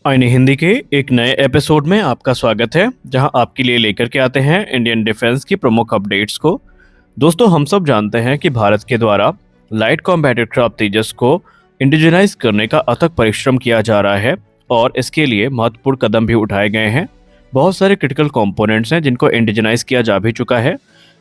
आईने हिंदी के एक नए एपिसोड में आपका स्वागत है, जहां आपके लिए लेकर के आते हैं इंडियन डिफेंस की प्रमुख अपडेट्स को। दोस्तों, हम सब जानते हैं कि भारत के द्वारा लाइट कॉम्बैट एयरक्राफ्ट तेजस को इंडिजिनाइज करने का अथक परिश्रम किया जा रहा है और इसके लिए महत्वपूर्ण कदम भी उठाए गए हैं। बहुत सारे क्रिटिकल कंपोनेंट्स हैं जिनको इंडिजिनाइज किया जा भी चुका है,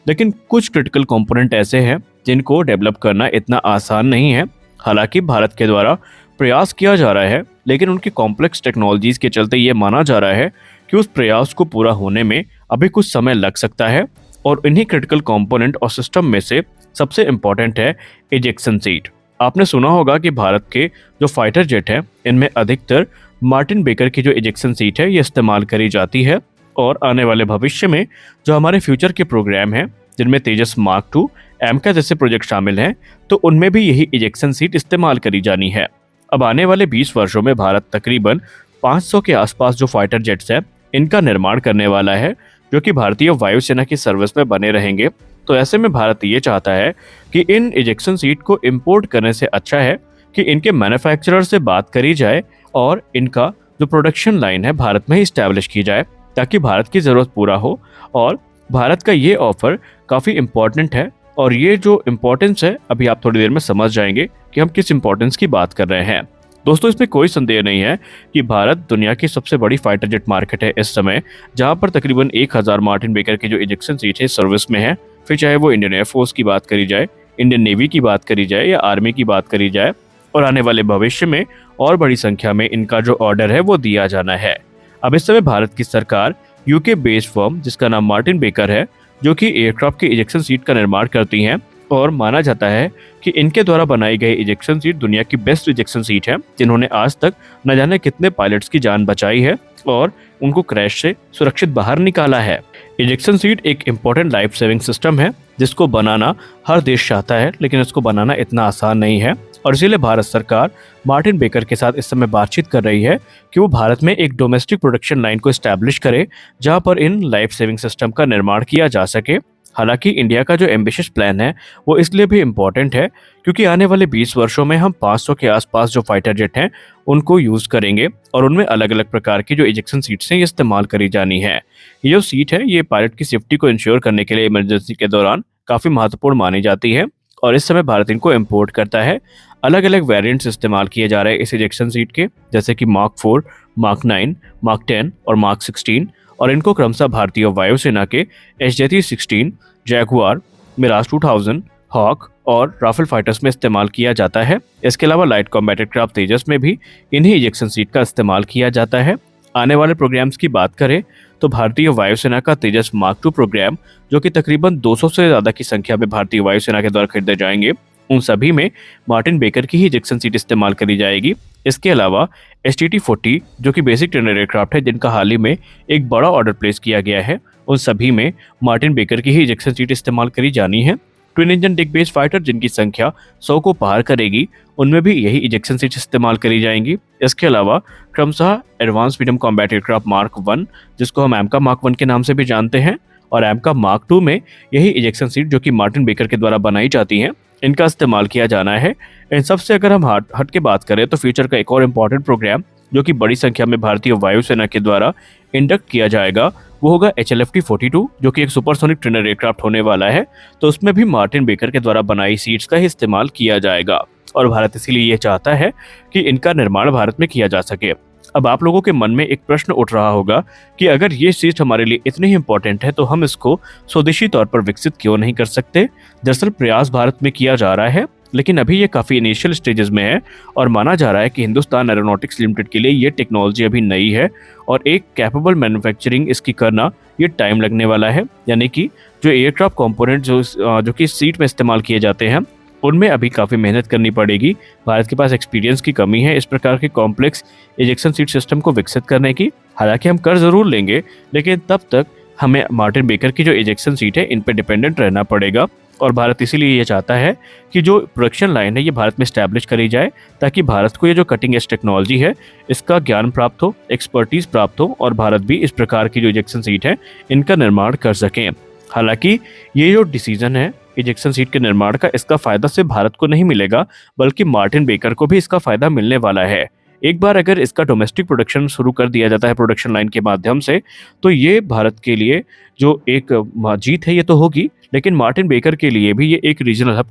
लेकिन कुछ क्रिटिकल कंपोनेंट ऐसे हैं जिनको डेवलप करना इतना आसान नहीं है। हालांकि भारत के द्वारा प्रयास किया जा रहा है, लेकिन उनकी कॉम्प्लेक्स टेक्नोलॉजीज के चलते ये माना जा रहा है कि उस प्रयास को पूरा होने में अभी कुछ समय लग सकता है। और इन्हीं क्रिटिकल कंपोनेंट और सिस्टम में से सबसे इम्पॉर्टेंट है इजेक्शन सीट। आपने सुना होगा कि भारत के जो फाइटर जेट हैं, इनमें अधिकतर मार्टिन बेकर की जो इजेक्शन सीट है ये इस्तेमाल करी जाती है। और आने वाले भविष्य में जो हमारे फ्यूचर के प्रोग्राम हैं, जिनमें तेजस मार्क 2, एमका जैसे प्रोजेक्ट शामिल हैं, तो उनमें भी यही इजेक्शन सीट इस्तेमाल करी जानी है। अब आने वाले 20 वर्षों में भारत तकरीबन 500 के आसपास जो फाइटर जेट्स हैं, इनका निर्माण करने वाला है, जो कि भारतीय वायुसेना की सर्विस में बने रहेंगे। तो ऐसे में भारत ये चाहता है कि इन इजेक्शन सीट को इंपोर्ट करने से अच्छा है कि इनके मैन्युफैक्चरर से बात करी जाए और इनका जो प्रोडक्शन लाइन है भारत में ही इस्टेब्लिश की जाए, ताकि भारत की ज़रूरत पूरा हो। और भारत का ये ऑफर काफ़ी इम्पोर्टेंट है, और ये जो इम्पोर्टेंस है अभी आप थोड़ी देर में समझ जाएंगे कि हम किस इम्पोर्टेंस की बात कर रहे हैं। दोस्तों, इसमें कोई संदेह नहीं है कि भारत दुनिया की सबसे बड़ी फाइटर जेट मार्केट है इस समय, जहां पर तकरीबन 1000 मार्टिन बेकर की जो इजेक्शन सीट है सर्विस में है। फिर चाहे वो इंडियन एयरफोर्स की बात करी जाए, इंडियन नेवी की बात करी जाए या आर्मी की बात करी जाए, और आने वाले भविष्य में और बड़ी संख्या में इनका जो ऑर्डर है वो दिया जाना है। अब इस समय भारत की सरकार यूके बेस्ड फर्म जिसका नाम मार्टिन बेकर है, जो कि एयरक्राफ्ट की इजेक्शन सीट का निर्माण करती हैं, और माना जाता है कि इनके द्वारा बनाई गई इजेक्शन सीट दुनिया की बेस्ट इजेक्शन सीट है, जिन्होंने आज तक न जाने कितने पायलट्स की जान बचाई है और उनको क्रैश से सुरक्षित बाहर निकाला है। इजेक्शन सीट एक इम्पोर्टेंट लाइफ सेविंग सिस्टम है, जिसको बनाना हर देश चाहता है, लेकिन इसको बनाना इतना आसान नहीं है। और इसीलिए भारत सरकार मार्टिन बेकर के साथ इस समय बातचीत कर रही है कि वो भारत में एक डोमेस्टिक प्रोडक्शन लाइन को एस्टैब्लिश करे, जहां पर इन लाइफ सेविंग सिस्टम का निर्माण किया जा सके। हालांकि इंडिया का जो एम्बिशियस प्लान है वो इसलिए भी इम्पोर्टेंट है क्योंकि आने वाले 20 वर्षों में हम 500 के आसपास जो फाइटर जेट हैं उनको यूज़ करेंगे, और उनमें अलग अलग प्रकार की जो इजेक्शन सीट्स हैं ये इस्तेमाल करी जानी है। ये जो सीट है ये पायलट की सेफ्टी को इंश्योर करने के लिए इमरजेंसी के दौरान काफ़ी महत्वपूर्ण मानी जाती है, और इस समय भारत इनको इम्पोर्ट करता है। अलग अलग वेरिएंट्स इस्तेमाल किए जा रहे हैं इस इजेक्शन सीट के, जैसे कि मार्क 4, मार्क 9, मार्क 10 और मार्क 16, और इनको क्रमशः भारतीय वायुसेना के HJ-316, जैगुआर, मिराज 2000, हॉक और राफेल फाइटर्स में इस्तेमाल किया जाता है। इसके अलावा लाइट कॉम्बैट एयरक्राफ्ट तेजस में भी इन्हीं इजेक्शन सीट का इस्तेमाल किया जाता है। आने वाले प्रोग्राम्स की बात करें तो भारतीय वायुसेना का तेजस मार्क 2 प्रोग्राम, जो कि तकरीबन 200 से ज़्यादा की संख्या में भारतीय वायुसेना के द्वारा खरीदे जाएंगे, उन सभी में मार्टिन बेकर की ही इजेक्शन सीट इस्तेमाल करी जाएगी। इसके अलावा STT-40 जो कि बेसिक ट्रेनर एयरक्राफ्ट है, जिनका हाल ही में एक बड़ा ऑर्डर प्लेस किया गया है, उन सभी में मार्टिन बेकर की ही इजेक्शन सीट इस्तेमाल करी जानी है। ट्विन इंजन डिग बेस्ड फाइटर जिनकी संख्या 100 को पार करेगी, उनमें भी यही इजेक्शन सीट इस्तेमाल करी जाएंगी। इसके अलावा क्रमशः advance medium combat aircraft mark 1, जिसको हम एमका मार्क 1 के नाम से भी जानते हैं, और एमका मार्क 2 में यही इजेक्शन सीट जो कि मार्टिन बेकर के द्वारा बनाई जाती हैं, इनका इस्तेमाल किया जाना है। इन सबसे अगर हम हट के बात करें तो फ्यूचर का एक और इम्पॉर्टेंट प्रोग्राम जो कि बड़ी संख्या में भारतीय वायुसेना के द्वारा इंडक्ट किया जाएगा, वो होगा HLFT-42, जो कि एक सुपरसोनिक ट्रेनर एयरक्राफ्ट होने वाला है। तो उसमें भी मार्टिन बेकर के द्वारा बनाई सीट्स का ही इस्तेमाल किया जाएगा, और भारत इसीलिए ये चाहता है कि इनका निर्माण भारत में किया जा सके। अब आप लोगों के मन में एक प्रश्न उठ रहा होगा कि अगर ये सीट हमारे लिए इतनी ही इम्पोर्टेंट है तो हम इसको स्वदेशी तौर पर विकसित क्यों नहीं कर सकते। दरअसल प्रयास भारत में किया जा रहा है, लेकिन अभी ये काफ़ी इनिशियल स्टेजेस में है, और माना जा रहा है कि हिंदुस्तान एरोनॉटिक्स लिमिटेड के लिए ये टेक्नोलॉजी अभी नई है, और एक कैपेबल मैन्युफैक्चरिंग इसकी करना ये टाइम लगने वाला है। यानी कि जो एयरक्राफ्ट कंपोनेंट जो कि सीट में इस्तेमाल किए जाते हैं, उनमें अभी काफ़ी मेहनत करनी पड़ेगी। भारत के पास एक्सपीरियंस की कमी है इस प्रकार के कॉम्प्लेक्स इजेक्शन सीट सिस्टम को विकसित करने की। हालांकि हम कर ज़रूर लेंगे, लेकिन तब तक हमें मार्टिन बेकर की जो इजेक्शन सीट है इन पर डिपेंडेंट रहना पड़ेगा, और भारत इसीलिए ये चाहता है कि जो प्रोडक्शन लाइन है ये भारत में इस्टेब्लिश करी जाए, ताकि भारत को ये जो कटिंग एज टेक्नोलॉजी है इसका ज्ञान प्राप्त हो, एक्सपर्टीज प्राप्त हो, और भारत भी इस प्रकार की जो इजेक्शन सीट है इनका निर्माण कर सकें। हालांकि ये जो डिसीजन है इजेक्शन सीट के निर्माण का, इसका फायदा सिर्फ भारत को नहीं मिलेगा, बल्कि मार्टिन बेकर को भी इसका फायदा मिलने वाला है। एक बार अगर इसका डोमेस्टिक प्रोडक्शन शुरू कर दिया जाता है प्रोडक्शन लाइन के माध्यम से, तो ये भारत के लिए जो एक जीत है ये तो होगी, लेकिन मार्टिन बेकर के लिए भी ये एक रीजनल हब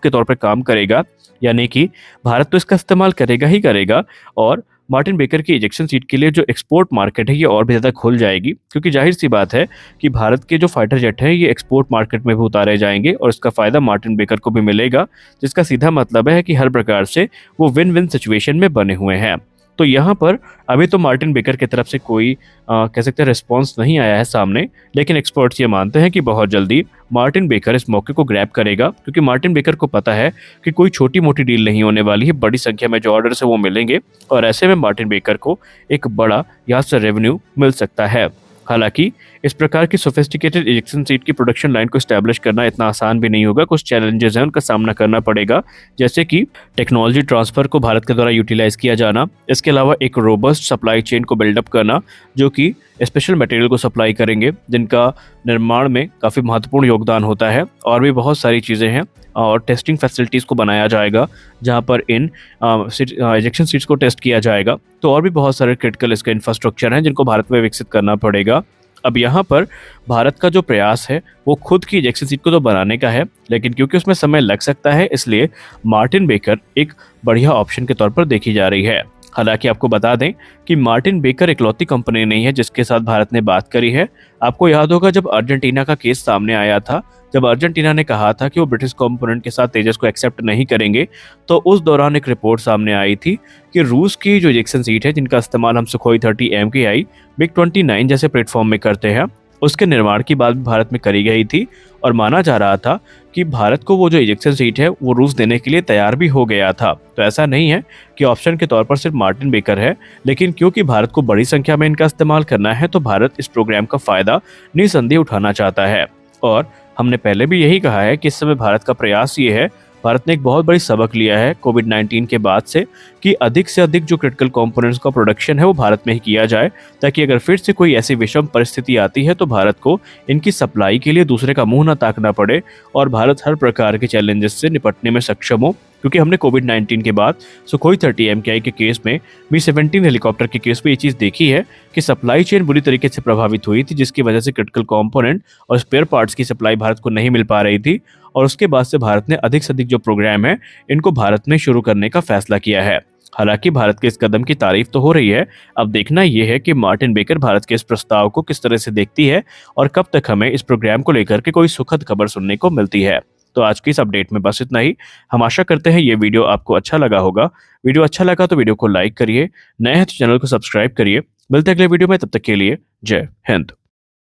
के तौर पे काम करेगा। यानी कि भारत तो इसका इस्तेमाल करेगा ही करेगा, और मार्टिन बेकर की इजेक्शन सीट के लिए जो एक्सपोर्ट मार्केट है ये और भी ज़्यादा खुल जाएगी, क्योंकि जाहिर सी बात है कि भारत के जो फाइटर जेट हैं ये एक्सपोर्ट मार्केट में भी उतारे जाएंगे और इसका फ़ायदा मार्टिन बेकर को भी मिलेगा, जिसका सीधा मतलब है कि हर प्रकार से वो विन विन सिचुएशन में बने हुए हैं। तो यहाँ पर अभी तो मार्टिन बेकर की तरफ से कोई कह सकते हैं रिस्पॉन्स नहीं आया है सामने, लेकिन एक्सपर्ट्स ये मानते हैं कि बहुत जल्दी मार्टिन बेकर इस मौके को ग्रैब करेगा, क्योंकि मार्टिन बेकर को पता है कि कोई छोटी मोटी डील नहीं होने वाली है, बड़ी संख्या में जो ऑर्डर्स है वो मिलेंगे, और ऐसे में मार्टिन बेकर को एक बड़ा यहाँ से रेवेन्यू मिल सकता है। हालांकि इस प्रकार की सोफिस्टिकेटेड इजेक्शन सीट की प्रोडक्शन लाइन को स्टैब्लिश करना इतना आसान भी नहीं होगा, कुछ चैलेंजेस हैं उनका सामना करना पड़ेगा, जैसे कि टेक्नोलॉजी ट्रांसफर को भारत के द्वारा यूटिलाइज किया जाना, इसके अलावा एक रोबस्ट सप्लाई चेन को बिल्डअप करना जो कि स्पेशल मटेरियल को सप्लाई करेंगे जिनका निर्माण में काफ़ी महत्वपूर्ण योगदान होता है, और भी बहुत सारी चीज़ें हैं, और टेस्टिंग फैसिलिटीज़ को बनाया जाएगा जहां पर इन इजेक्शन सीट्स को टेस्ट किया जाएगा। तो और भी बहुत सारे क्रिटिकल इसका इंफ्रास्ट्रक्चर हैं जिनको भारत में विकसित करना पड़ेगा। अब यहाँ पर भारत का जो प्रयास है वो खुद की इजेक्शन सीट को तो बनाने का है, लेकिन क्योंकि उसमें समय लग सकता है इसलिए मार्टिन बेकर एक बढ़िया ऑप्शन के तौर पर देखी जा रही है। हालांकि आपको बता दें कि मार्टिन बेकर इकलौती कंपनी नहीं है जिसके साथ भारत ने बात करी है। आपको याद होगा जब अर्जेंटीना का केस सामने आया था, जब अर्जेंटीना ने कहा था कि वो ब्रिटिश कंपोनेंट के साथ तेजस को एक्सेप्ट नहीं करेंगे, तो उस दौरान एक रिपोर्ट सामने आई थी कि रूस की जो इजेक्शन सीट है जिनका इस्तेमाल हम सुखोई 30 MKI मिग 29 जैसे प्लेटफॉर्म में करते हैं, उसके निर्माण की बात भारत में करी गई थी, और माना जा रहा था कि भारत को वो जो इजेक्शन सीट है वो रूस देने के लिए तैयार भी हो गया था। तो ऐसा नहीं है कि ऑप्शन के तौर पर सिर्फ मार्टिन बेकर है, लेकिन क्योंकि भारत को बड़ी संख्या में इनका इस्तेमाल करना है तो भारत इस प्रोग्राम का फायदा निसंदेह उठाना चाहता है। और हमने पहले भी यही कहा है कि इस समय भारत का प्रयास ये है, भारत ने एक बहुत बड़ी सबक लिया है कोविड-19 के बाद से, कि अधिक से अधिक जो क्रिटिकल कंपोनेंट्स का प्रोडक्शन है वो भारत में ही किया जाए, ताकि अगर फिर से कोई ऐसी विषम परिस्थिति आती है तो भारत को इनकी सप्लाई के लिए दूसरे का मुंह ना ताकना पड़े और भारत हर प्रकार के चैलेंजेस से निपटने में सक्षम हो। क्योंकि हमने कोविड-19 के बाद सुखोई 30 MKI के केस में, Mi-17 हेलीकॉप्टर के केस में ये चीज़ देखी है कि सप्लाई चेन बुरी तरीके से प्रभावित हुई थी, जिसकी वजह से क्रिटिकल कंपोनेंट और स्पेयर पार्ट्स की सप्लाई भारत को नहीं मिल पा रही थी, और उसके बाद से भारत ने अधिक से अधिक जो प्रोग्राम है इनको भारत में शुरू करने का फैसला किया है। हालांकि भारत के इस कदम की तारीफ तो हो रही है, अब देखना यह है कि मार्टिन बेकर भारत के इस प्रस्ताव को किस तरह से देखती है और कब तक हमें इस प्रोग्राम को लेकर के कोई सुखद खबर सुनने को मिलती है। तो आज की इस अपडेट में बस इतना ही। हम आशा करते हैं ये वीडियो आपको अच्छा लगा होगा। वीडियो अच्छा लगा तो वीडियो को लाइक करिए, नए हैं तो चैनल को सब्सक्राइब करिए। मिलते हैं अगले वीडियो में, तब तक के लिए जय हिंद।